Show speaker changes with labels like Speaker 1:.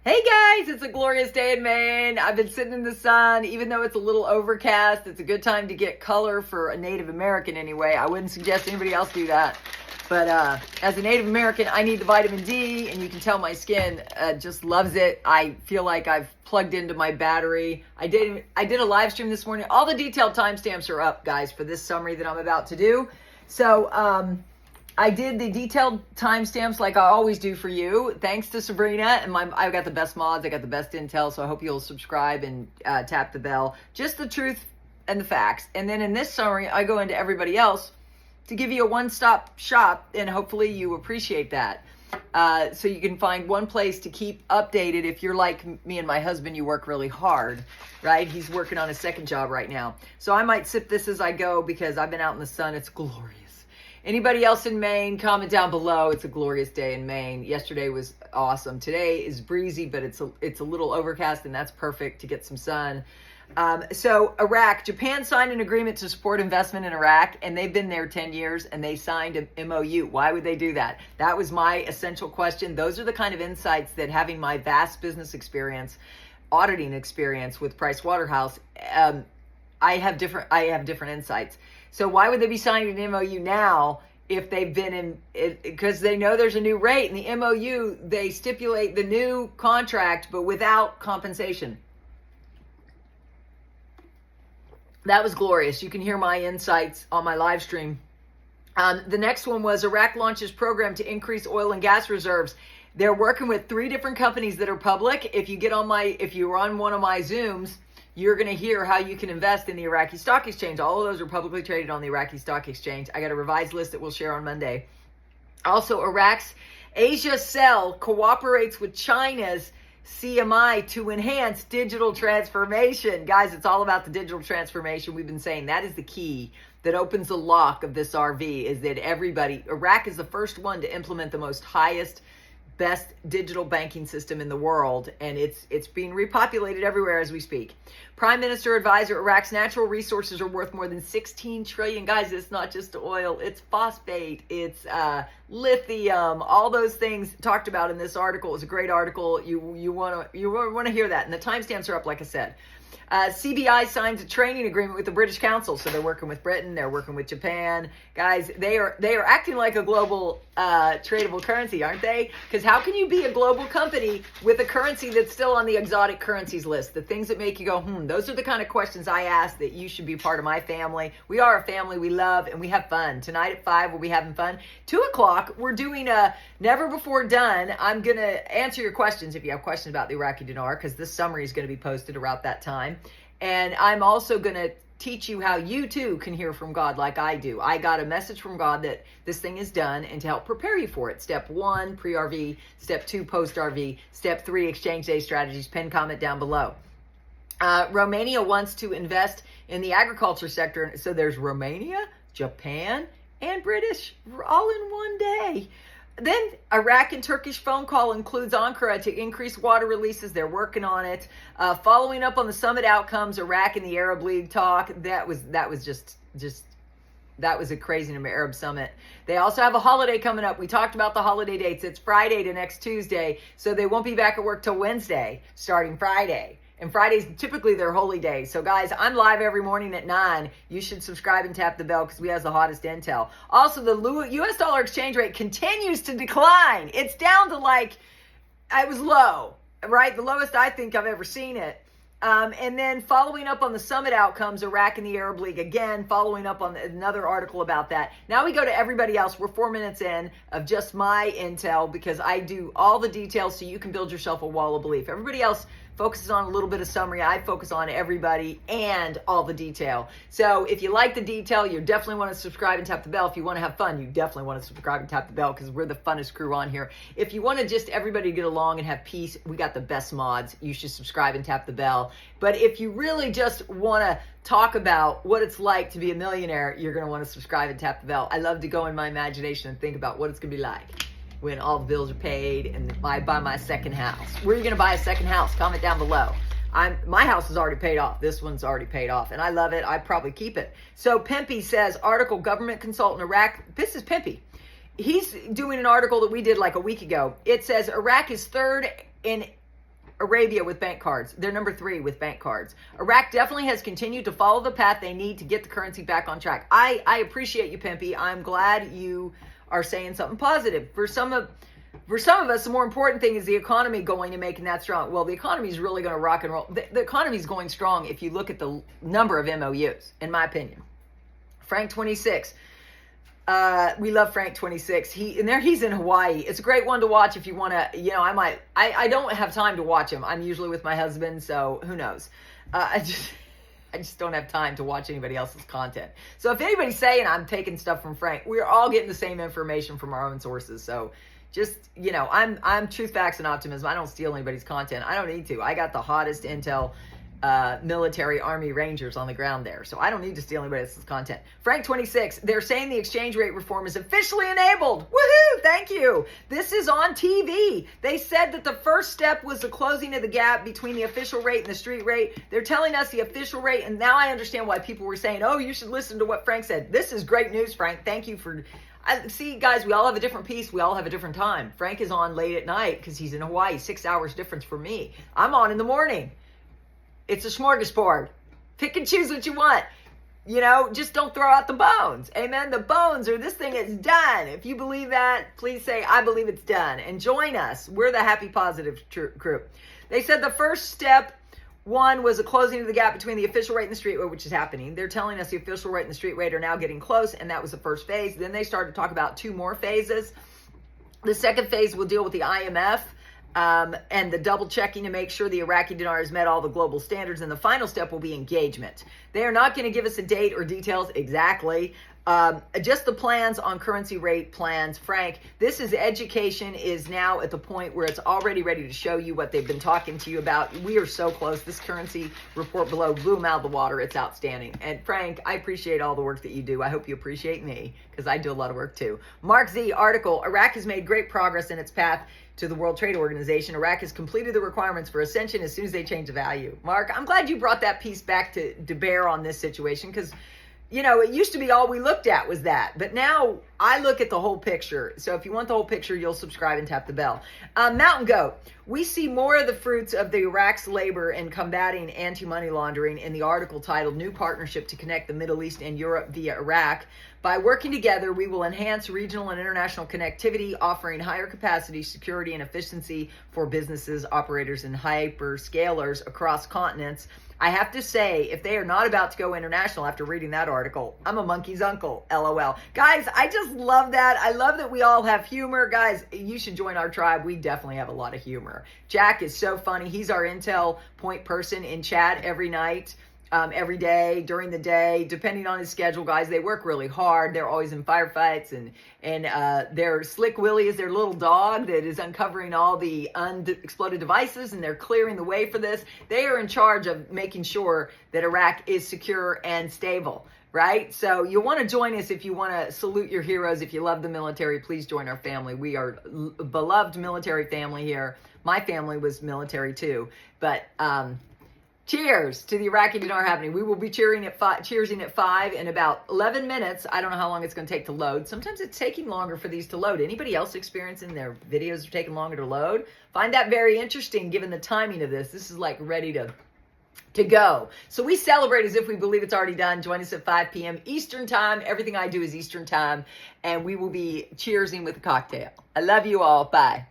Speaker 1: Hey guys, it's a glorious day in Maine. I've been sitting in the sun, even though it's a little overcast. It's a good time to get color for a Native American anyway. I wouldn't suggest anybody else do that. But as a Native American, I need the vitamin D, and you can tell my skin just loves it. I feel like I've plugged into my battery. I did a live stream this morning. All the detailed timestamps are up, guys, for this summary that I'm about to do. So I did the detailed timestamps like I always do for you. Thanks to Sabrina and I've got the best mods. I got the best intel. So I hope you'll subscribe and tap the bell. Just the truth and the facts. And then in this summary, I go into everybody else to give you a one-stop shop, and hopefully you appreciate that. So you can find one place to keep updated. If you're like me and my husband, you work really hard, right? He's working on his second job right now. So I might sip this as I go because I've been out in the sun. It's glorious. Anybody else in Maine, comment down below. It's a glorious day in Maine. Yesterday was awesome. Today is breezy, but it's a little overcast, and that's perfect to get some sun. So Iraq, Japan signed an agreement to support investment in Iraq, and they've been there 10 years, and they signed an MOU. Why would they do that? That was my essential question. Those are the kind of insights that, having my vast business experience, auditing experience with Price Waterhouse, I have different insights. So why would they be signing an MOU now if they've been in it? Because they know there's a new rate. In the MOU, they stipulate the new contract, but without compensation. That was glorious. You can hear my insights on my live stream. The next one was Iraq launches program to increase oil and gas reserves. They're working with 3 different companies that are public. If you're on one of my Zooms, you're going to hear how you can invest in the Iraqi Stock Exchange. All of those are publicly traded on the Iraqi Stock Exchange. I got a revised list that we'll share on Monday. Also, Iraq's Asia Zelle cooperates with China's CMI to enhance digital transformation. Guys, it's all about the digital transformation. We've been saying that is the key that opens the lock of this RV, is that Iraq is the first one to implement the best digital banking system in the world, and it's being repopulated everywhere as we speak. Prime Minister advisor, Iraq's natural resources are worth more than 16 trillion. Guys, it's not just oil, it's phosphate, it's lithium, all those things talked about in this article. It's a great article. You want to hear that, and the timestamps are up, like I said. CBI signs a training agreement with the British Council. So they're working with Britain, they're working with Japan. Guys, they are acting like a global tradable currency, aren't they? Because how can you be a global company with a currency that's still on the exotic currencies list? The things that make you go, those are the kind of questions I ask, that you should be part of my family. We are a family, we love, and we have fun. Tonight at 5, we'll be having fun. 2 o'clock, we're doing a never before done. I'm going to answer your questions if you have questions about the Iraqi dinar, because this summary is going to be posted around that time. And I'm also going to teach you how you too can hear from God like I do. I got a message from God that this thing is done, and to help prepare you for it. Step 1, pre-RV. Step 2, post-RV. Step 3, exchange day strategies. Pin comment down below. Romania wants to invest in the agriculture sector. So there's Romania, Japan, and British all in one day. Then Iraq and Turkish phone call includes Ankara to increase water releases. They're working on it. Following up on the summit outcomes, Iraq and the Arab League talk. That was a crazy Arab summit. They also have a holiday coming up. We talked about the holiday dates. It's Friday to next Tuesday, so they won't be back at work till Wednesday, starting Friday. And Fridays, typically their holy days. So guys, I'm live every morning at 9. You should subscribe and tap the bell because we have the hottest intel. Also, the US dollar exchange rate continues to decline. It's down to it was low, right? The lowest I think I've ever seen it. And then following up on the summit outcomes, Iraq and the Arab League, again, following up on another article about that. Now we go to everybody else. We're 4 minutes in of just my intel, because I do all the details so you can build yourself a wall of belief. Everybody else focuses on a little bit of summary. I focus on everybody and all the detail. So if you like the detail, you definitely want to subscribe and tap the bell. If you want to have fun, you definitely want to subscribe and tap the bell, because we're the funnest crew on here. If you want to just everybody get along and have peace, we got the best mods. You should subscribe and tap the bell. But if you really just want to talk about what it's like to be a millionaire, you're going to want to subscribe and tap the bell. I love to go in my imagination and think about what it's going to be like when all the bills are paid and I buy my second house. Where are you going to buy a second house? Comment down below. My house is already paid off. This one's already paid off, and I love it. I probably keep it. So Pimpy says, article, government consultant Iraq. This is Pimpy. He's doing an article that we did like a week ago. It says Iraq is third in Arabia with bank cards. They're number 3 with bank cards. Iraq definitely has continued to follow the path they need to get the currency back on track. I appreciate you, Pimpy. I'm glad you are saying something positive. For some of us, the more important thing is the economy going and making that strong. Well, the economy is really going to rock and roll. The economy is going strong if you look at the number of MOUs, in my opinion. Frank 26. We love Frank 26. He's in Hawaii. It's a great one to watch if you want to, I don't have time to watch him. I'm usually with my husband, so who knows? I just don't have time to watch anybody else's content. So if anybody's saying I'm taking stuff from Frank, we're all getting the same information from our own sources. So just, I'm truth, facts, and optimism. I don't steal anybody's content. I don't need to. I got the hottest intel, military Army Rangers on the ground there. So I don't need to steal anybody else's content. Frank 26, they're saying the exchange rate reform is officially enabled. Woohoo! Thank you. This is on TV. They said that the first step was the closing of the gap between the official rate and the street rate. They're telling us the official rate, and now I understand why people were saying, oh, you should listen to what Frank said. This is great news, Frank. Thank you for... See, guys, we all have a different piece. We all have a different time. Frank is on late at night because he's in Hawaii. 6 hours difference from me. I'm on in the morning. It's a smorgasbord. Pick and choose what you want. Just don't throw out the bones. Amen. The bones are this thing is done. If you believe that, please say, I believe it's done. And join us. We're the happy, positive group. They said the first step, 1, was a closing of the gap between the official rate and the street rate, which is happening. They're telling us the official rate and the street rate are now getting close, and that was the first phase. Then they started to talk about 2 more phases. The second phase will deal with the IMF. And the double checking to make sure the Iraqi dinar has met all the global standards. And the final step will be engagement. They are not going to give us a date or details exactly. Just the plans on currency rate plans. Frank, this is education is now at the point where it's already ready to show you what they've been talking to you about. We are so close. This currency report below blew them out of the water. It's outstanding. And Frank, I appreciate all the work that you do. I hope you appreciate me because I do a lot of work too. Mark Z article, Iraq has made great progress in its path to the World Trade Organization. Iraq has completed the requirements for ascension as soon as they change the value. Mark, I'm glad you brought that piece back to bear on this situation because, it used to be all we looked at was that. But now I look at the whole picture. So if you want the whole picture, you'll subscribe and tap the bell. Mountain Goat, we see more of the fruits of the Iraq's labor in combating anti-money laundering in the article titled New Partnership to Connect the Middle East and Europe via Iraq. By working together, we will enhance regional and international connectivity, offering higher capacity, security, and efficiency for businesses, operators, and hyperscalers across continents. I have to say, if they are not about to go international after reading that article, I'm a monkey's uncle, LOL. Guys, I just love that. I love that we all have humor. Guys, you should join our tribe. We definitely have a lot of humor. Jack is so funny. He's our intel point person in chat every night. Every day, during the day, depending on his schedule, guys. They work really hard. They're always in firefights, and their Slick Willie is their little dog that is uncovering all the unexploded devices, and they're clearing the way for this. They are in charge of making sure that Iraq is secure and stable, right? So you want to join us if you want to salute your heroes. If you love the military, please join our family. We are a beloved military family here. My family was military too, but cheers to the Iraqi dinar happening. We will be cheersing at 5 in about 11 minutes. I don't know how long it's going to take to load. Sometimes it's taking longer for these to load. Anybody else experiencing their videos are taking longer to load? Find that very interesting given the timing of this. This is like ready to go. So we celebrate as if we believe it's already done. Join us at 5 p.m. Eastern time. Everything I do is Eastern time. And we will be cheersing with a cocktail. I love you all. Bye.